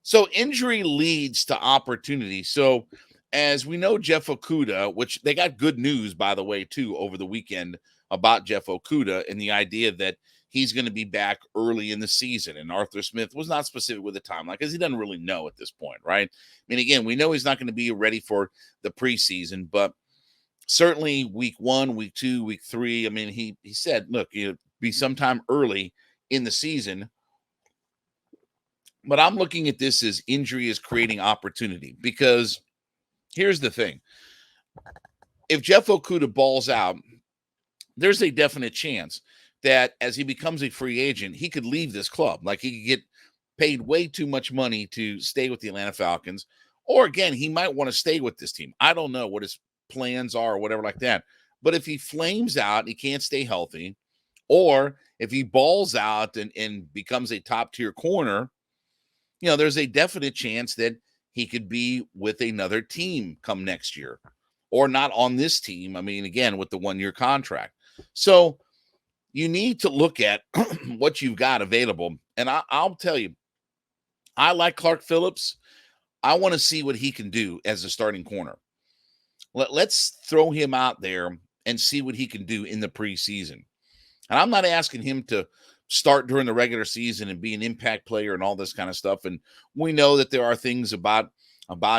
So injury leads to opportunity. So as we know, Jeff Okudah, which they got good news, by the way, too, over the weekend about Jeff Okudah and the idea that he's going to be back early in the season. And Arthur Smith was not specific with the timeline because he doesn't really know at this point, right? I mean, again, we know he's not going to be ready for the preseason, but certainly week 1, week 2, week 3. I mean, he said, look, it'll be sometime early in the season. But I'm looking at this as injury is creating opportunity because here's the thing. If Jeff Okudah balls out, there's a definite chance that as he becomes a free agent, he could leave this club. Like he could get paid way too much money to stay with the Atlanta Falcons. Or again, he might want to stay with this team. I don't know what his plans are or whatever like that. But if he flames out, he can't stay healthy, or if he balls out and becomes a top tier corner, there's a definite chance that he could be with another team come next year or not on this team. I mean, again, with the 1-year contract. So you need to look at what you've got available. And I'll tell you, I like Clark Phillips. I want to see what he can do as a starting corner. Let's throw him out there and see what he can do in the preseason. And I'm not asking him to start during the regular season and be an impact player and all this kind of stuff. And we know that there are things about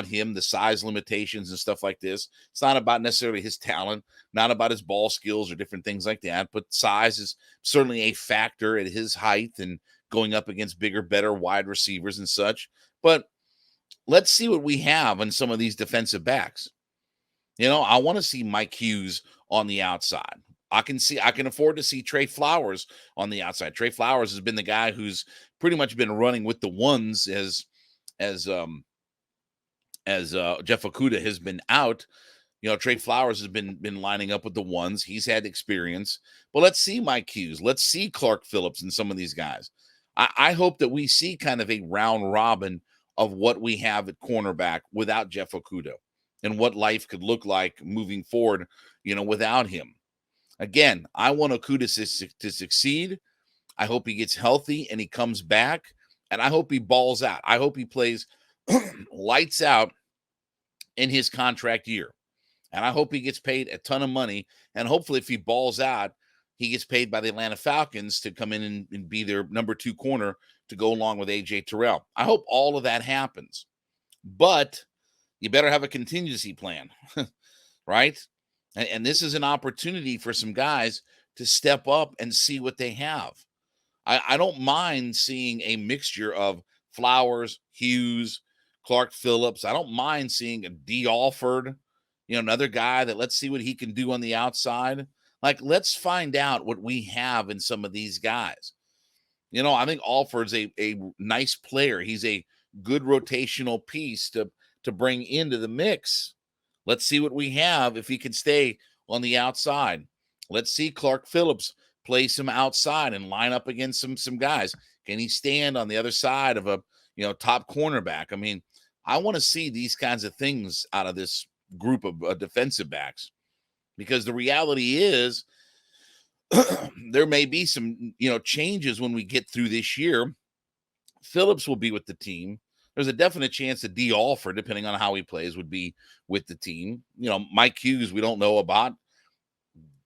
him, the size limitations and stuff like this. It's not about necessarily his talent, not about his ball skills or different things like that, but size is certainly a factor at his height and going up against bigger, better wide receivers and such. But let's see what we have on some of these defensive backs. I want to see Mike Hughes on the outside. I can afford to see Trey Flowers on the outside. Trey Flowers has been the guy who's pretty much been running with the ones as Jeff Okudah has been out. Trey Flowers has been lining up with the ones. He's had experience. But let's see Mike Hughes. Let's see Clark Phillips and some of these guys. I hope that we see kind of a round robin of what we have at cornerback without Jeff Okudah and what life could look like moving forward, without him. Again, I want Okudah to succeed. I hope he gets healthy and he comes back. And I hope he balls out. I hope he plays lights out in his contract year. And I hope he gets paid a ton of money. And hopefully if he balls out, he gets paid by the Atlanta Falcons to come in and be their number 2 corner to go along with A.J. Terrell. I hope all of that happens. But you better have a contingency plan, right? And this is an opportunity for some guys to step up and see what they have. I don't mind seeing a mixture of Flowers, Hughes, Clark Phillips. I don't mind seeing a D. Alford, another guy that let's see what he can do on the outside. Like, let's find out what we have in some of these guys. I think Alford's a nice player. He's a good rotational piece to bring into the mix. Let's see what we have if he can stay on the outside. Let's see Clark Phillips play some outside and line up against some guys. Can he stand on the other side of a top cornerback? I mean, I want to see these kinds of things out of this group of defensive backs, because the reality is there may be some changes when we get through this year. Phillips will be with the team. There's a definite chance that D. Alford, depending on how he plays, would be with the team. Mike Hughes, we don't know about.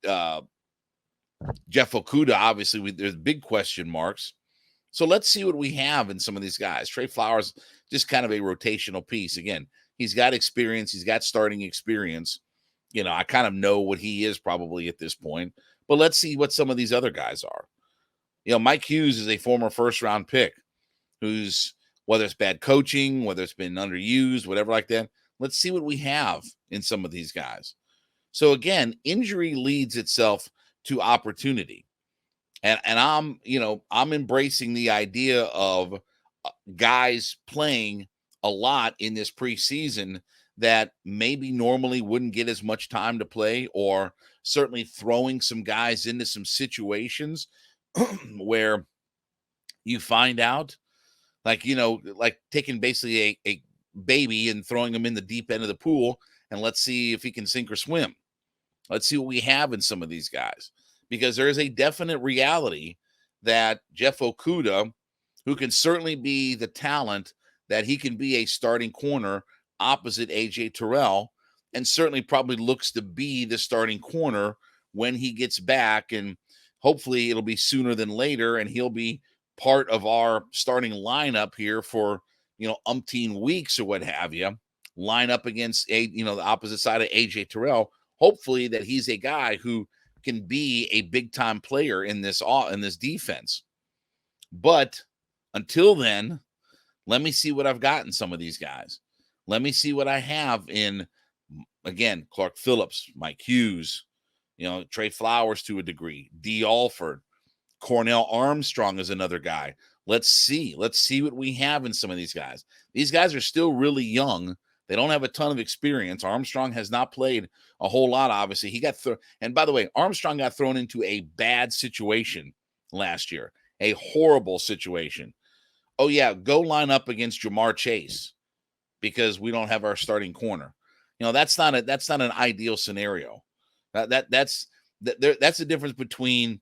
Jeff Okudah, obviously, there's big question marks. So let's see what we have in some of these guys. Trey Flowers, just kind of a rotational piece. Again, he's got experience. He's got starting experience. I kind of know what he is probably at this point. But let's see what some of these other guys are. Mike Hughes is a former first-round pick who's, whether it's bad coaching, whether it's been underused, whatever like that, let's see what we have in some of these guys. So again, injury leads itself to opportunity. And I'm embracing the idea of guys playing a lot in this preseason that maybe normally wouldn't get as much time to play, or certainly throwing some guys into some situations where you find out, like taking basically a baby and throwing him in the deep end of the pool, and let's see if he can sink or swim. Let's see what we have in some of these guys, because there is a definite reality that Jeff Okudah, who can certainly be the talent that he can be a starting corner opposite A.J. Terrell, and certainly probably looks to be the starting corner when he gets back. And hopefully it'll be sooner than later, and he'll be part of our starting lineup here for, umpteen weeks or what have you, line up against the opposite side of A.J. Terrell. Hopefully that he's a guy who can be a big-time player in this defense. But until then, let me see what I've got in some of these guys. Let me see what I have in, again, Clark Phillips, Mike Hughes, Trey Flowers to a degree, D. Alford, Cornell Armstrong is another guy. Let's see what we have in some of these guys. These guys are still really young. They don't have a ton of experience. Armstrong has not played a whole lot, obviously. He got and by the way, Armstrong got thrown into a bad situation last year, a horrible situation. Oh yeah, go line up against Jamar Chase because we don't have our starting corner. That's not an ideal scenario. That's the difference between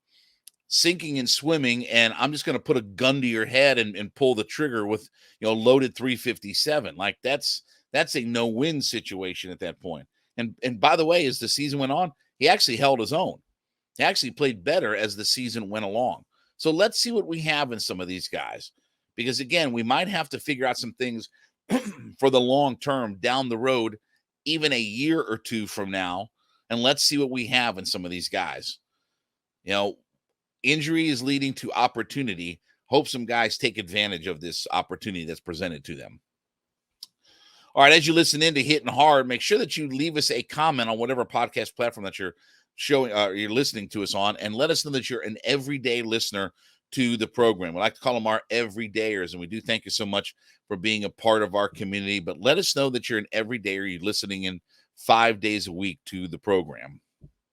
sinking and swimming, and I'm just going to put a gun to your head and pull the trigger with loaded 357. Like that's a no-win situation at that point. And by the way, as the season went on, he actually held his own. He actually played better as the season went along. So let's see what we have in some of these guys, because again, we might have to figure out some things for the long term down the road, even a year or two from now. And let's see what we have in some of these guys. Injury is leading to opportunity. Hope some guys take advantage of this opportunity that's presented to them. All right, as you listen in to Hittin' Hard, make sure that you leave us a comment on whatever podcast platform that you're listening to us on, and let us know that you're an everyday listener to the program. We like to call them our everydayers, and we do thank you so much for being a part of our community. But let us know that you're an everydayer. You're listening in 5 days a week to the program.